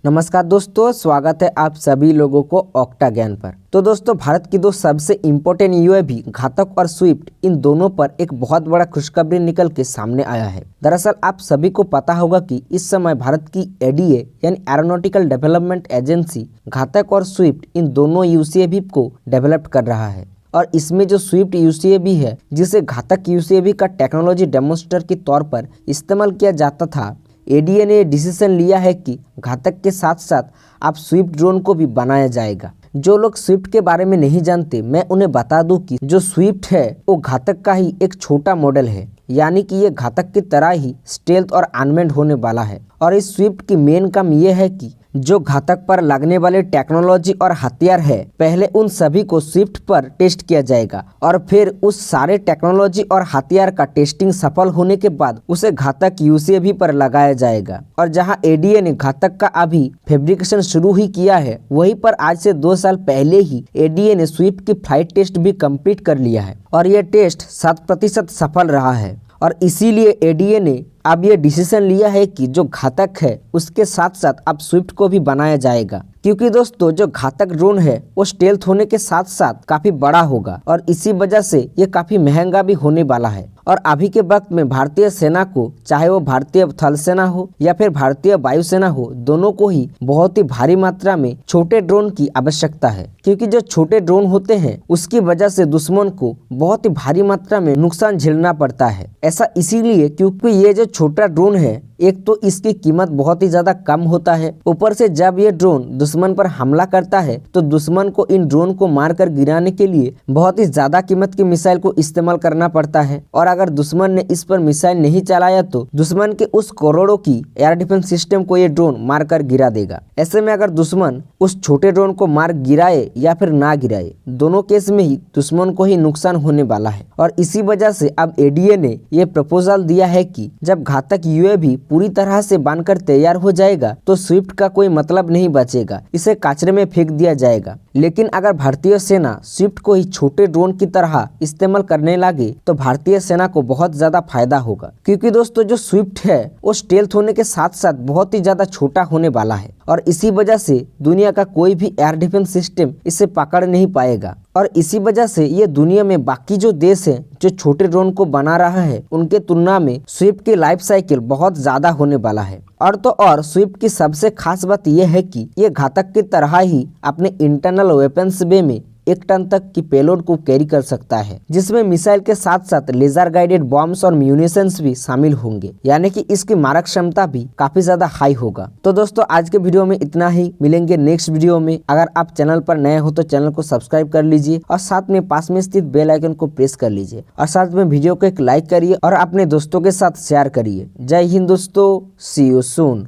नमस्कार दोस्तों, स्वागत है आप सभी लोगों को ऑक्टा ज्ञान पर। तो दोस्तों, भारत की दो सबसे इम्पोर्टेंट यूएवी घातक और स्विफ्ट, इन दोनों पर एक बहुत बड़ा खुशखबरी निकल के सामने आया है। दरअसल आप सभी को पता होगा कि इस समय भारत की एडीए यानी एरोनॉटिकल डेवलपमेंट एजेंसी घातक और स्विफ्ट इन दोनों यूसीएवी को डेवलप कर रहा है। और इसमें जो स्विफ्ट यूसीएवी है, जिसे घातक यूसीएवी का टेक्नोलॉजी डेमोन्स्टर के तौर पर इस्तेमाल किया जाता था, एडीए ने डिसीजन लिया है कि घातक के साथ साथ अब स्विफ्ट ड्रोन को भी बनाया जाएगा। जो लोग स्विफ्ट के बारे में नहीं जानते, मैं उन्हें बता दूं कि जो स्विफ्ट है वो घातक का ही एक छोटा मॉडल है, यानी कि ये घातक की तरह ही स्टेल्थ और अनमैन्ड होने वाला है। और इस स्विफ्ट की मेन काम ये है कि जो घातक पर लगने वाले टेक्नोलॉजी और हथियार है, पहले उन सभी को स्विफ्ट पर टेस्ट किया जाएगा और फिर उस सारे टेक्नोलॉजी और हथियार का टेस्टिंग सफल होने के बाद उसे घातक यूसीएवी पर लगाया जाएगा। और जहां एडीए ने घातक का अभी फैब्रिकेशन शुरू ही किया है, वहीं पर आज से 2 साल पहले ही एडीए ने स्विफ्ट की फ्लाइट टेस्ट भी कंप्लीट कर लिया है और यह टेस्ट 100% सफल रहा है। और इसीलिए एडीए ने अब ये डिसीजन लिया है कि जो घातक है उसके साथ साथ अब स्विफ्ट को भी बनाया जाएगा, क्योंकि दोस्तों जो घातक ड्रोन है वो स्टेल्थ होने के साथ साथ काफी बड़ा होगा और इसी वजह से ये काफी महंगा भी होने वाला है। और अभी के वक्त में भारतीय सेना को, चाहे वो भारतीय थल सेना हो या फिर भारतीय वायुसेना हो, दोनों को ही बहुत ही भारी मात्रा में छोटे ड्रोन की आवश्यकता है, क्योंकि जो छोटे ड्रोन होते हैं उसकी वजह से दुश्मन को बहुत ही भारी मात्रा में नुकसान झेलना पड़ता है। ऐसा इसीलिए क्योंकि ये जो छोटा ड्रोन है, एक तो इसकी कीमत बहुत ही ज्यादा कम होता है, ऊपर से जब ये ड्रोन दुश्मन पर हमला करता है तो दुश्मन को इन ड्रोन को मारकर गिराने के लिए बहुत ही ज्यादा कीमत की मिसाइल को इस्तेमाल करना पड़ता है। और अगर दुश्मन ने इस पर मिसाइल नहीं चलाया तो दुश्मन के उस करोड़ों की एयर डिफेंस सिस्टम को ये ड्रोन मारकर गिरा देगा। ऐसे में अगर दुश्मन उस छोटे ड्रोन को मार गिराए या फिर ना गिराए, दोनों केस में ही दुश्मन को ही नुकसान होने वाला है। और इसी वजह से अब एडीए ने ये प्रपोजल दिया है कि जब घातक यूएवी पूरी तरह से बनकर तैयार हो जाएगा तो स्विफ्ट का कोई मतलब नहीं बचेगा, इसे कचरे में फेंक दिया जाएगा। लेकिन अगर भारतीय सेना स्विफ्ट को ही छोटे ड्रोन की तरह इस्तेमाल करने लगे तो भारतीय सेना को बहुत ज्यादा फायदा होगा, क्योंकि दोस्तों जो स्विफ्ट है वो स्टेल्थ होने के साथ साथ बहुत ही ज्यादा छोटा होने वाला है और इसी वजह से दुनिया का कोई भी एयर डिफेंस सिस्टम इसे पकड़ नहीं पाएगा। और इसी वजह से ये दुनिया में बाकी जो देश है जो छोटे ड्रोन को बना रहा है, उनके तुलना में स्विफ्ट की लाइफ साइकिल बहुत ज्यादा होने वाला है। और तो और स्विफ्ट की सबसे खास बात यह है कि ये घातक की तरह ही अपने इंटरनल वेपन्स बे में 1 टन तक की पेलोड को कैरी कर सकता है, जिसमें मिसाइल के साथ साथ लेजर गाइडेड बॉम्ब्स और म्यूनिशंस भी शामिल होंगे, यानी कि इसकी मारक क्षमता भी काफी ज्यादा हाई होगा। तो दोस्तों आज के वीडियो में इतना ही, मिलेंगे नेक्स्ट वीडियो में। अगर आप चैनल पर नए हो तो चैनल को सब्सक्राइब कर लीजिए और साथ में पास में स्थित बेल आइकन को प्रेस कर लीजिए और साथ में वीडियो को एक लाइक करिए और अपने दोस्तों के साथ शेयर करिए। जय हिंद दोस्तों, सी यू सून।